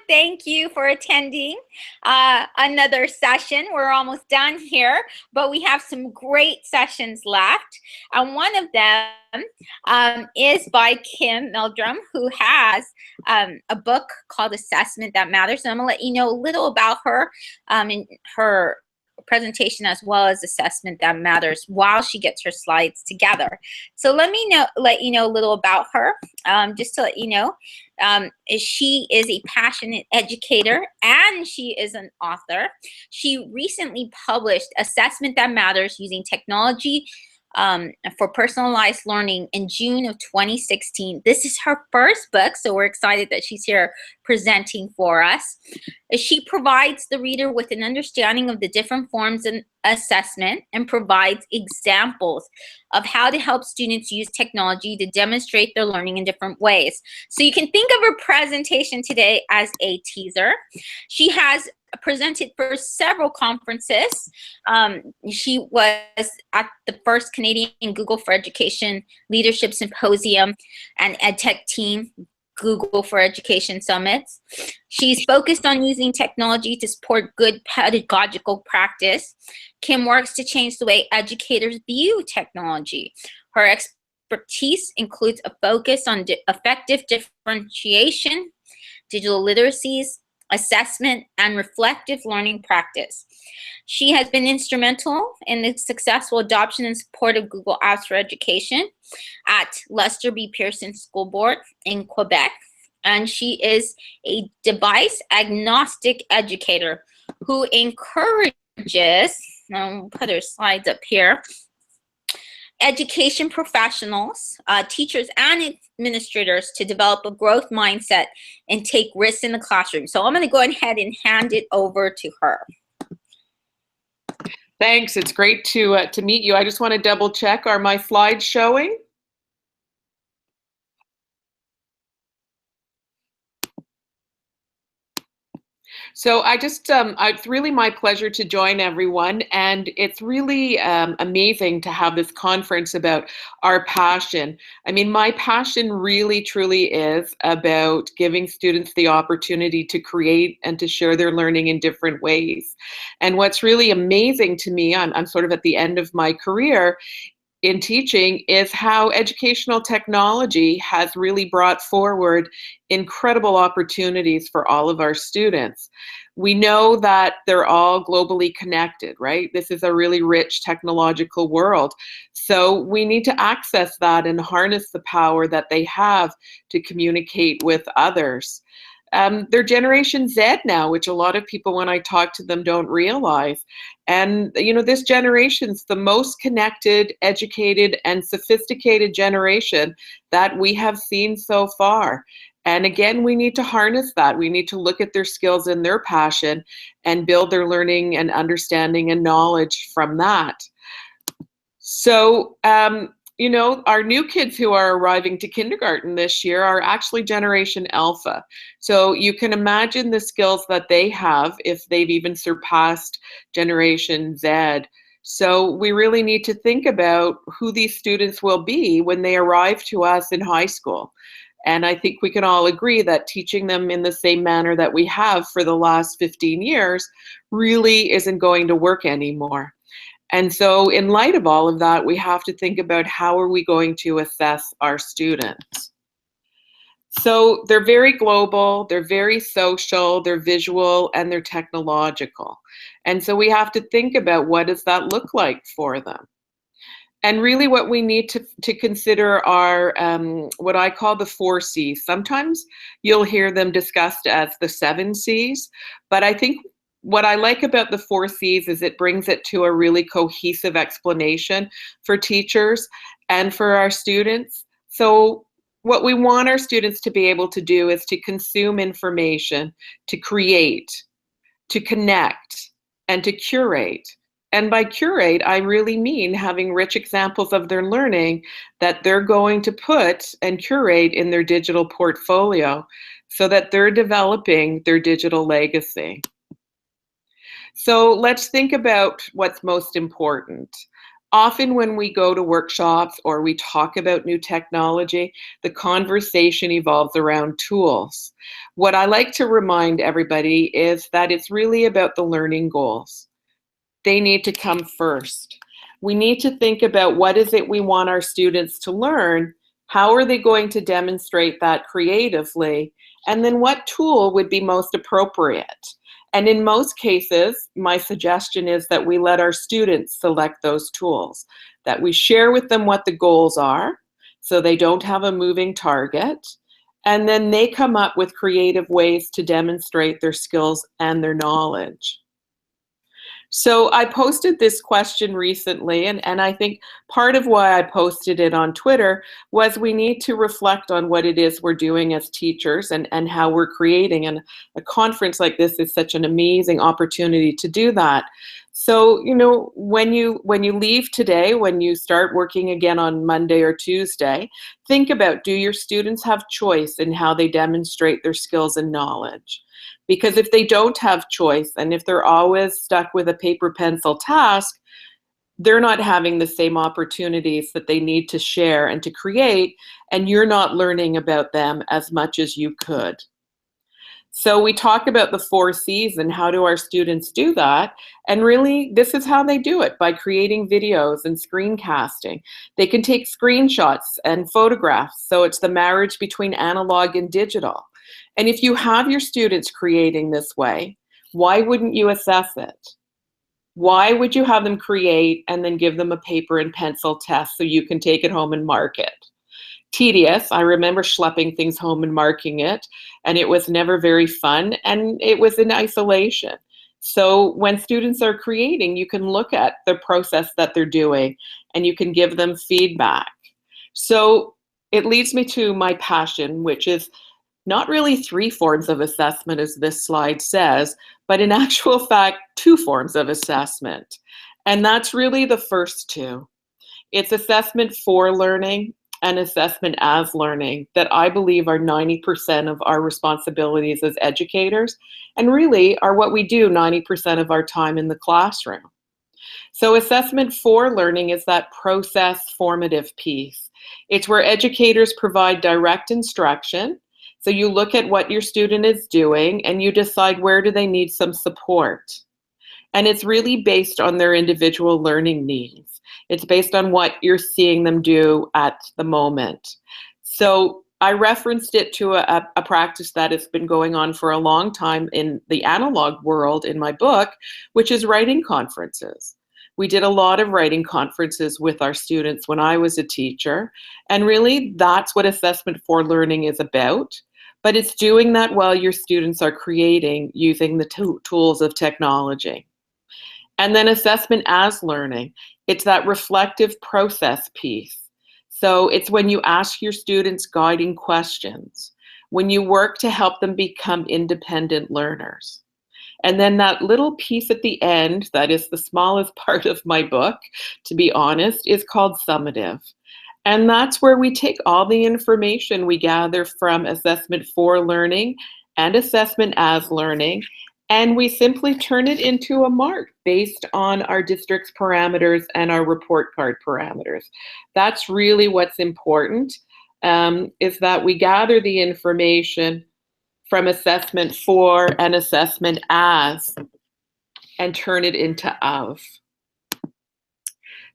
Thank you for attending another session. We're almost done here, but we have some great sessions left. And one of them is by Kim Meldrum, who has a book called Assessment That Matters. And I'm going to let you know a little about her and her presentation, as well as Assessment That Matters, while she gets her slides together. So let you know a little about her. Just to let you know, she is a passionate educator and she is an author. She recently published Assessment That Matters Using Technology for Personalized Learning in June of 2016. This is her first book, so we're excited that she's here presenting for us. She provides the reader with an understanding of the different forms of assessment and provides examples of how to help students use technology to demonstrate their learning in different ways. So you can think of her presentation today as a teaser. She has presented for several conferences. She was at the first Canadian Google for Education Leadership Symposium and EdTech Team Google for Education Summits. She's focused on using technology to support good pedagogical practice. Kim works to change the way educators view technology. Her expertise includes a focus on effective differentiation, digital literacies, assessment, and reflective learning practice. She has been instrumental in the successful adoption and support of Google Apps for Education at Lester B. Pearson School Board in Quebec. And she is a device agnostic educator who encourages, I'll put her slides up here, education professionals, teachers, and administrators to develop a growth mindset and take risks in the classroom. So I'm going to go ahead and hand it over to her. Thanks. It's great to meet you. I just want to double check. Are my slides showing? So it's really my pleasure to join everyone, and it's really amazing to have this conference about our passion. I mean, my passion really, truly is about giving students the opportunity to create and to share their learning in different ways. And what's really amazing to me, I'm sort of at the end of my career in teaching, is how educational technology has really brought forward incredible opportunities for all of our students. We know that they're all globally connected, right? This is a really rich technological world. So we need to access that and harness the power that they have to communicate with others. They're Generation Z now, which a lot of people, when I talk to them, don't realize. And, you know, this generation's the most connected, educated, and sophisticated generation that we have seen so far. And again, we need to harness that. We need to look at their skills and their passion and build their learning and understanding and knowledge from that. So, you know, our new kids who are arriving to kindergarten this year are actually Generation Alpha. So you can imagine the skills that they have if they've even surpassed Generation Z. So we really need to think about who these students will be when they arrive to us in high school. And I think we can all agree that teaching them in the same manner that we have for the last 15 years really isn't going to work anymore. And so in light of all of that, we have to think about how are we going to assess our students. So they're very global, they're very social, they're visual, and they're technological. And so we have to think about what does that look like for them. And really what we need to consider are what I call the 4 C's. Sometimes you'll hear them discussed as the 7 C's, but I think what I like about the 4 C's is it brings it to a really cohesive explanation for teachers and for our students. So what we want our students to be able to do is to consume information, to create, to connect, and to curate. And by curate, I really mean having rich examples of their learning that they're going to put and curate in their digital portfolio so that they're developing their digital legacy. So let's think about what's most important. Often when we go to workshops or we talk about new technology, the conversation evolves around tools. What I like to remind everybody is that it's really about the learning goals. They need to come first. We need to think about what is it we want our students to learn, how are they going to demonstrate that creatively, and then what tool would be most appropriate. And in most cases, my suggestion is that we let our students select those tools, that we share with them what the goals are so they don't have a moving target, and then they come up with creative ways to demonstrate their skills and their knowledge. So I posted this question recently, and I think part of why I posted it on Twitter was we need to reflect on what it is we're doing as teachers and how we're creating. And a conference like this is such an amazing opportunity to do that. So, you know, when you leave today, when you start working again on Monday or Tuesday, think about, do your students have choice in how they demonstrate their skills and knowledge? Because if they don't have choice and if they're always stuck with a paper pencil task, they're not having the same opportunities that they need to share and to create, and you're not learning about them as much as you could. So we talk about the 4 C's and how do our students do that? And really, this is how they do it, by creating videos and screencasting. They can take screenshots and photographs. So it's the marriage between analog and digital. And if you have your students creating this way, why wouldn't you assess it? Why would you have them create and then give them a paper and pencil test so you can take it home and mark it? Tedious. I remember schlepping things home and marking it, and it was never very fun, and it was in isolation. So when students are creating, you can look at the process that they're doing and you can give them feedback. So it leads me to my passion, which is not really 3 forms of assessment as this slide says, but in actual fact, 2 forms of assessment. And that's really the first 2. It's assessment for learning and assessment as learning that I believe are 90% of our responsibilities as educators, and really are what we do 90% of our time in the classroom. So assessment for learning is that process formative piece. It's where educators provide direct instruction. So you look at what your student is doing and you decide where do they need some support. And it's really based on their individual learning needs. It's based on what you're seeing them do at the moment. So I referenced it to a practice that has been going on for a long time in the analog world in my book, which is writing conferences. We did a lot of writing conferences with our students when I was a teacher. And really, that's what assessment for learning is about. But it's doing that while your students are creating using the tools of technology. And then assessment as learning. It's that reflective process piece. So it's when you ask your students guiding questions, when you work to help them become independent learners. And then that little piece at the end, that is the smallest part of my book, to be honest, is called summative. And that's where we take all the information we gather from assessment for learning and assessment as learning, and we simply turn it into a mark based on our district's parameters and our report card parameters. That's really what's important, is that we gather the information from assessment for and assessment as and turn it into of.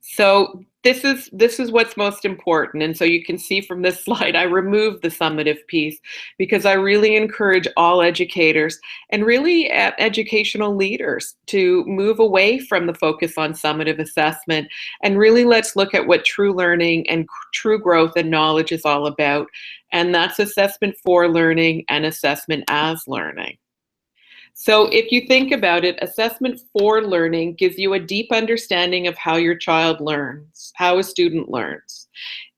So this is what's most important. And so you can see from this slide, I removed the summative piece because I really encourage all educators and really educational leaders to move away from the focus on summative assessment, and really let's look at what true learning and true growth and knowledge is all about. And that's assessment for learning and assessment as learning. So if you think about it, assessment for learning gives you a deep understanding of how your child learns, how a student learns.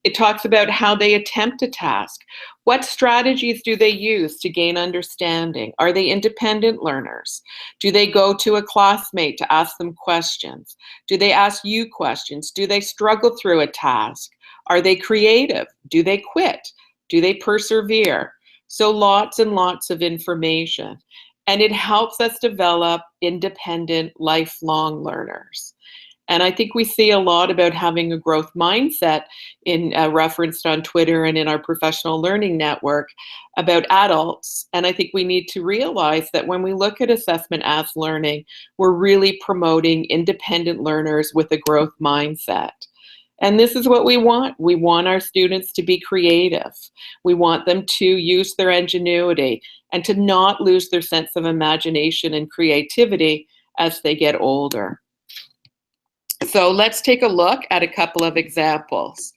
It talks about how they attempt a task. What strategies do they use to gain understanding? Are they independent learners? Do they go to a classmate to ask them questions? Do they ask you questions? Do they struggle through a task? Are they creative? Do they quit? Do they persevere? So lots and lots of information. And it helps us develop independent, lifelong learners. And I think we see a lot about having a growth mindset in referenced on Twitter and in our professional learning network about adults. And I think we need to realize that when we look at assessment as learning, we're really promoting independent learners with a growth mindset. And this is what we want. We want our students to be creative. We want them to use their ingenuity and to not lose their sense of imagination and creativity as they get older. So let's take a look at a couple of examples.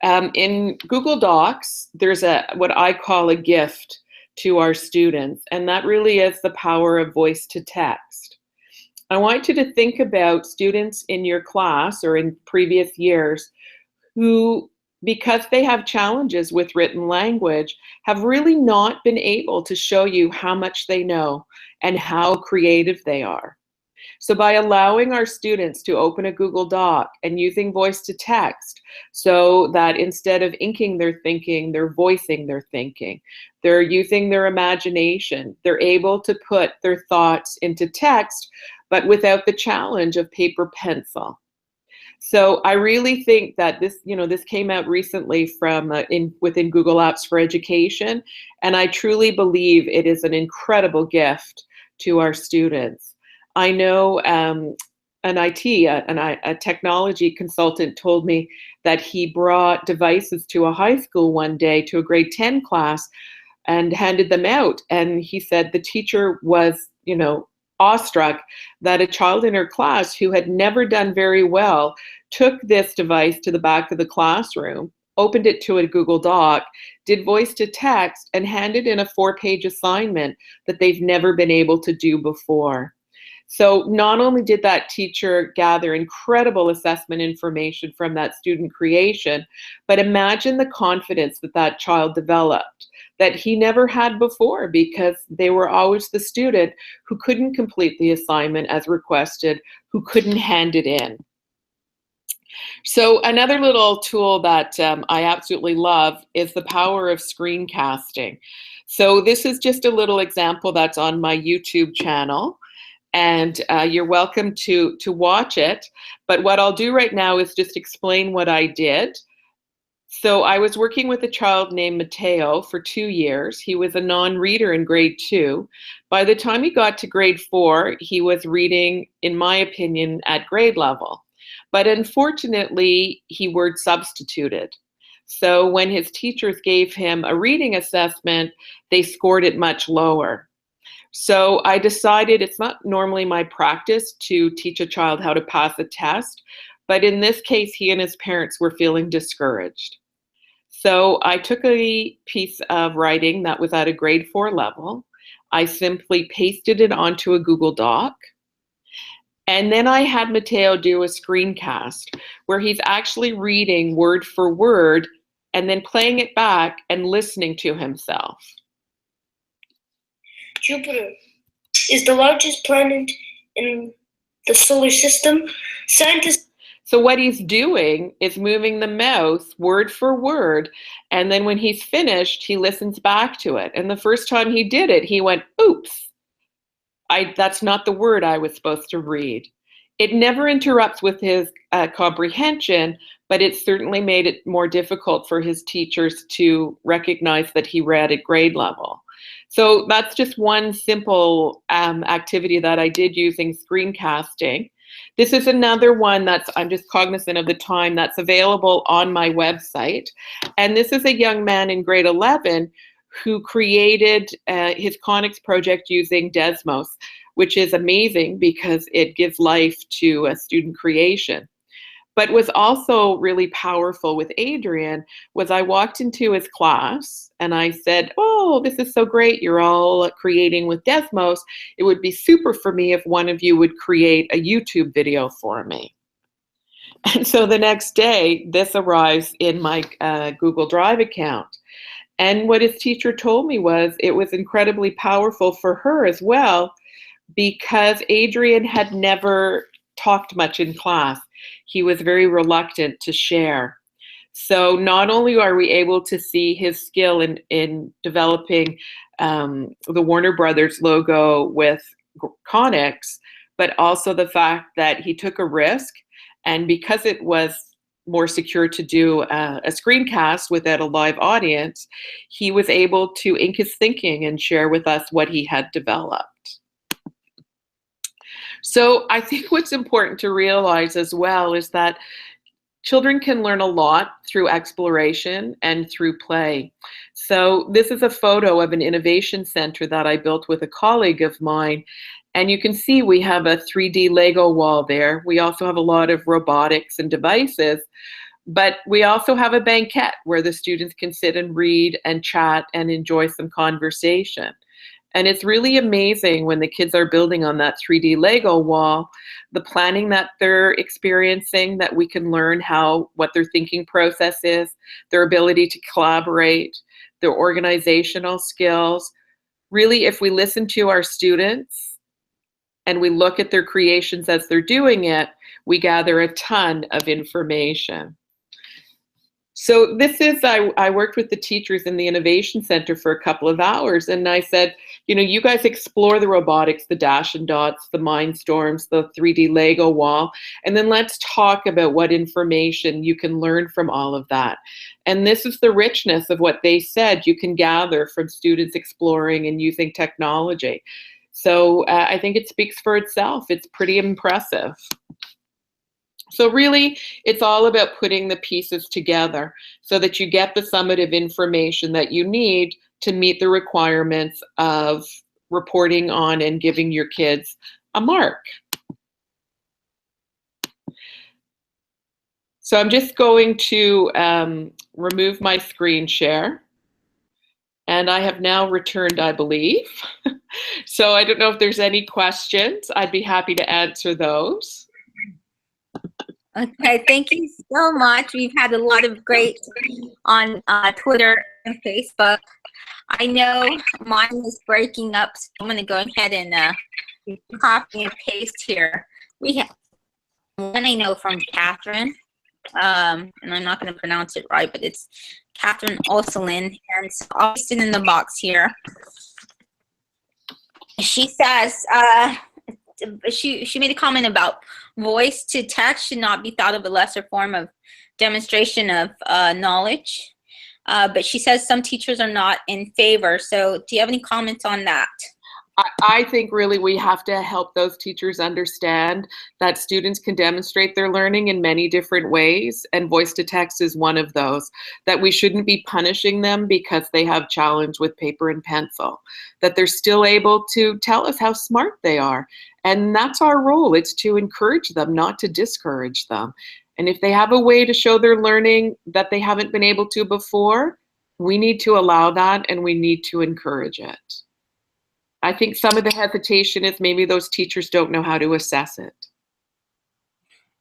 In Google Docs, there's what I call a gift to our students, and that really is the power of voice to text. I want you to think about students in your class or in previous years who, because they have challenges with written language, have really not been able to show you how much they know and how creative they are. So by allowing our students to open a Google Doc and using voice to text, so that instead of inking their thinking, they're voicing their thinking, they're using their imagination, they're able to put their thoughts into text, but without the challenge of paper pencil. So I really think that this came out recently from within Google Apps for Education, and I truly believe it is an incredible gift to our students. I know a technology consultant told me that he brought devices to a high school one day, to a grade 10 class, and handed them out. And he said the teacher was, awestruck that a child in her class who had never done very well took this device to the back of the classroom, opened it to a Google Doc, did voice to text, and handed in a 4-page assignment that they've never been able to do before. So not only did that teacher gather incredible assessment information from that student creation, but imagine the confidence that that child developed that he never had before, because they were always the student who couldn't complete the assignment as requested, who couldn't hand it in. So another little tool that I absolutely love is the power of screencasting. So this is just a little example that's on my YouTube channel. And you're welcome to watch it. But what I'll do right now is just explain what I did. So I was working with a child named Mateo for 2 years. He was a non-reader in grade 2. By the time he got to grade 4, he was reading, in my opinion, at grade level. But unfortunately, he word substituted. So when his teachers gave him a reading assessment, they scored it much lower. So I decided, it's not normally my practice to teach a child how to pass a test, but in this case, he and his parents were feeling discouraged. So I took a piece of writing that was at a grade 4 level. I simply pasted it onto a Google Doc. And then I had Mateo do a screencast where he's actually reading word for word and then playing it back and listening to himself. Jupiter is the largest planet in the solar system. Scientists. So what he's doing is moving the mouse word for word, and then when he's finished, he listens back to it. And the first time he did it, he went, oops, that's not the word I was supposed to read. It never interrupts with his comprehension, but it certainly made it more difficult for his teachers to recognize that he read at grade level. So that's just one simple activity that I did using screencasting. This is another one I'm just cognizant of the time, that's available on my website. And this is a young man in grade 11 who created his conics project using Desmos, which is amazing because it gives life to a student creation. But was also really powerful with Adrian was I walked into his class and I said, oh, this is so great. You're all creating with Desmos. It would be super for me if one of you would create a YouTube video for me. And so the next day, this arrives in my Google Drive account. And what his teacher told me was it was incredibly powerful for her as well, because Adrian had never talked much in class. He was very reluctant to share. So not only are we able to see his skill in developing the Warner Brothers logo with conics, but also the fact that he took a risk And because it was more secure to do a screencast without a live audience, he was able to ink his thinking and share with us what he had developed. So I think what's important to realize as well is that children can learn a lot through exploration and through play. So this is a photo of an innovation center that I built with a colleague of mine. And you can see we have a 3D Lego wall there. We also have a lot of robotics and devices, but we also have a banquette where the students can sit and read and chat and enjoy some conversation. And it's really amazing when the kids are building on that 3D Lego wall, the planning that they're experiencing, that we can learn what their thinking process is, their ability to collaborate, their organizational skills. Really, if we listen to our students and we look at their creations as they're doing it, we gather a ton of information. So this is, I worked with the teachers in the Innovation Center for a couple of hours, and I said, you guys explore the robotics, the dash and dots, the Mindstorms, the 3D Lego wall, and then let's talk about what information you can learn from all of that. And this is the richness of what they said you can gather from students exploring and using technology. So I think it speaks for itself. It's pretty impressive. So really, it's all about putting the pieces together so that you get the summative information that you need to meet the requirements of reporting on and giving your kids a mark. So I'm just going to remove my screen share. And I have now returned, I believe. So I don't know if there's any questions. I'd be happy to answer those. Okay, thank you so much. We've had a lot of great on Twitter and Facebook. I know mine is breaking up, so I'm going to go ahead and copy and paste here. We have one I know from Catherine, and I'm not going to pronounce it right, but it's Catherine Oselin, and so I'll paste it in the box here. She says, she made a comment about voice to text should not be thought of a lesser form of demonstration of knowledge. But she says some teachers are not in favor. So do you have any comments on that? I think really we have to help those teachers understand that students can demonstrate their learning in many different ways, and voice to text is one of those. That we shouldn't be punishing them because they have challenge with paper and pencil, that they're still able to tell us how smart they are. And that's our role. It's to encourage them, not to discourage them. And if they have a way to show their learning that they haven't been able to before, we need to allow that and we need to encourage it. I think some of the hesitation is maybe those teachers don't know how to assess it.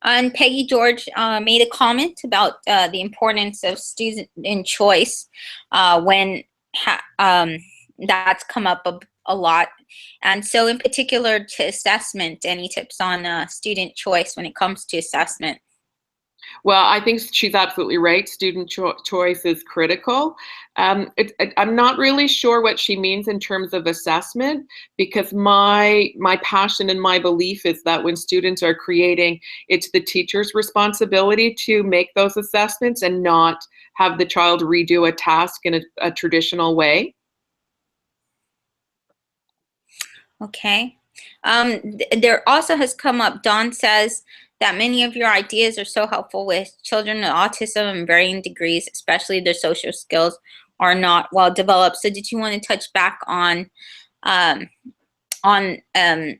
And Peggy George made a comment about the importance of student choice when that's come up a lot. And so in particular to assessment, any tips on student choice when it comes to assessment? Well, I think she's absolutely right. Student choice is critical. I'm not really sure what she means in terms of assessment, because my passion and my belief is that when students are creating, it's the teacher's responsibility to make those assessments and not have the child redo a task in a traditional way. Okay. There also has come up, Dawn says that many of your ideas are so helpful with children with autism in varying degrees, especially their social skills are not well developed. So did you want to touch back on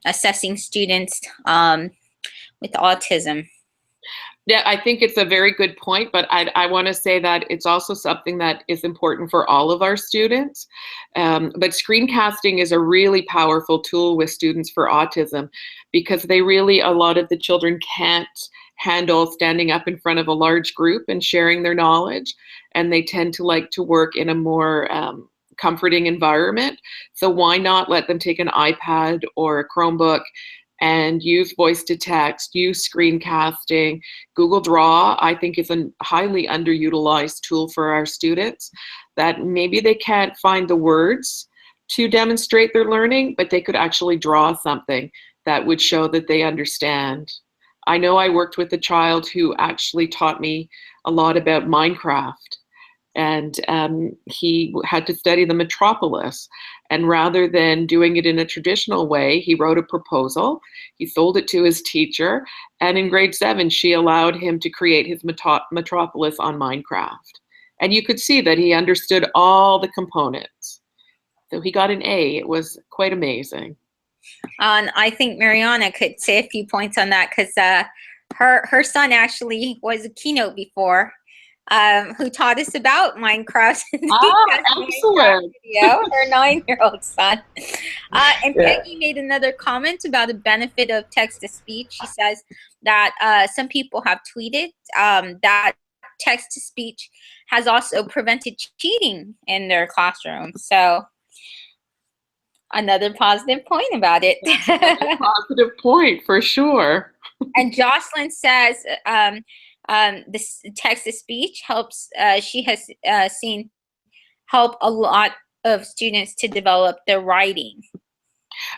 assessing students with autism? Yeah, I think it's a very good point, but I want to say that it's also something that is important for all of our students. But screencasting is a really powerful tool with students for autism, because a lot of the children can't handle standing up in front of a large group and sharing their knowledge, and they tend to like to work in a more comforting environment. So why not let them take an iPad or a Chromebook and use voice to text, use screencasting. Google Draw, I think, is a highly underutilized tool for our students, that maybe they can't find the words to demonstrate their learning, but they could actually draw something that would show that they understand. I know I worked with a child who actually taught me a lot about Minecraft. And he had to study the metropolis. And rather than doing it in a traditional way, he wrote a proposal. He sold it to his teacher. And in grade 7, she allowed him to create his metropolis on Minecraft. And you could see that he understood all the components. So he got an A. It was quite amazing. And I think Mariana could say a few points on that, because her son actually was a keynote before, who taught us about Minecraft. Excellent. Video, her 9-year-old son. And Yeah. Peggy made another comment about the benefit of text-to-speech. She says that some people have tweeted that text-to-speech has also prevented cheating in their classroom. So another positive point about it. Another positive point, for sure. And Jocelyn says this text-to-speech helps, she has seen help a lot of students to develop their writing.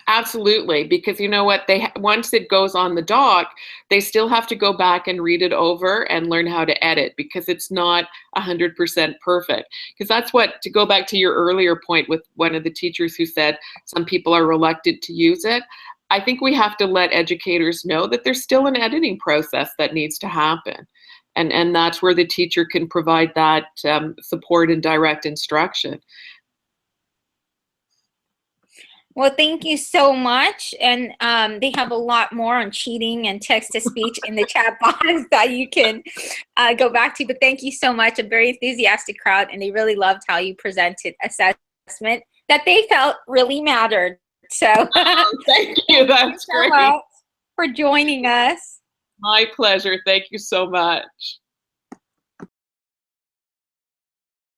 Absolutely, because you know what, once it goes on the doc, they still have to go back and read it over and learn how to edit, because it's not 100% perfect. Because that's what, to go back to your earlier point with one of the teachers who said some people are reluctant to use it, I think we have to let educators know that there's still an editing process that needs to happen. And that's where the teacher can provide that support and direct instruction. Well, thank you so much. And they have a lot more on cheating and text-to-speech in the chat box that you can go back to. But thank you so much. A very enthusiastic crowd, and they really loved how you presented assessment that they felt really mattered. So thank you. That's great. So much for joining us. My pleasure. Thank you so much.